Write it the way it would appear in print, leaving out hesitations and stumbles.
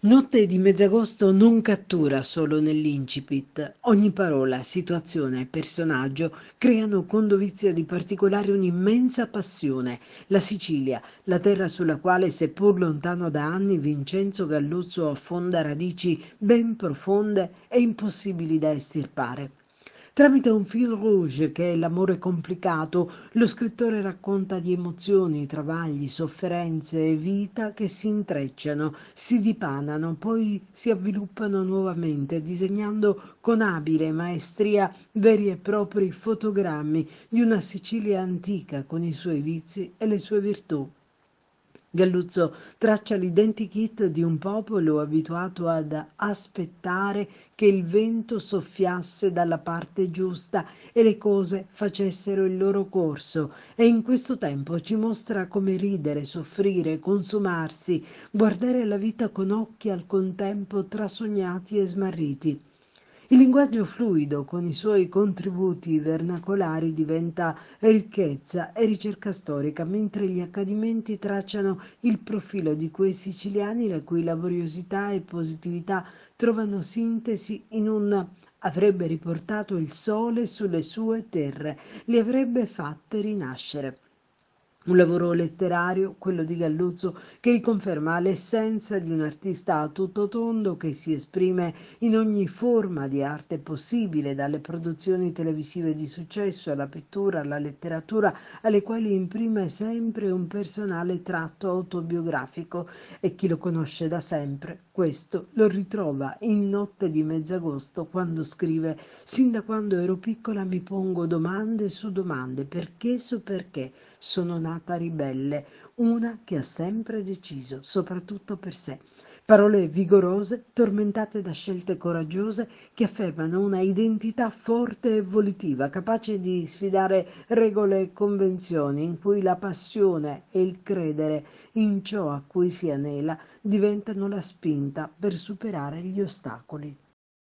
Notte di Mezzagosto non cattura solo nell'incipit. Ogni parola, situazione e personaggio creano con dovizia di particolare un'immensa passione. La Sicilia, la terra sulla quale, seppur lontano da anni, Vincenzo Galluzzo affonda radici ben profonde e impossibili da estirpare. Tramite un fil rouge che è l'amore complicato, lo scrittore racconta di emozioni, travagli, sofferenze e vita che si intrecciano, si dipanano, poi si avviluppano nuovamente, disegnando con abile maestria veri e propri fotogrammi di una Sicilia antica con i suoi vizi e le sue virtù. Galluzzo traccia l'identikit di un popolo abituato ad aspettare che il vento soffiasse dalla parte giusta e le cose facessero il loro corso, e in questo tempo ci mostra come ridere, soffrire, consumarsi, guardare la vita con occhi al contempo trasognati e smarriti. Il linguaggio fluido, con i suoi contributi vernacolari, diventa ricchezza e ricerca storica, mentre gli accadimenti tracciano il profilo di quei siciliani la cui laboriosità e positività trovano sintesi in un avrebbe riportato il sole sulle sue terre, li avrebbe fatte rinascere. Un lavoro letterario, quello di Galluzzo, che riconferma l'essenza di un artista a tutto tondo che si esprime in ogni forma di arte possibile, dalle produzioni televisive di successo alla pittura, alla letteratura, alle quali imprime sempre un personale tratto autobiografico, e chi lo conosce da sempre questo lo ritrova in Notte di Mezzagosto, quando scrive: «Sin da quando ero piccola mi pongo domande su domande, perché su perché sono nata ribelle, una che ha sempre deciso, soprattutto per sé». Parole vigorose, tormentate da scelte coraggiose, che affermano una identità forte e volitiva, capace di sfidare regole e convenzioni, in cui la passione e il credere in ciò a cui si anela diventano la spinta per superare gli ostacoli.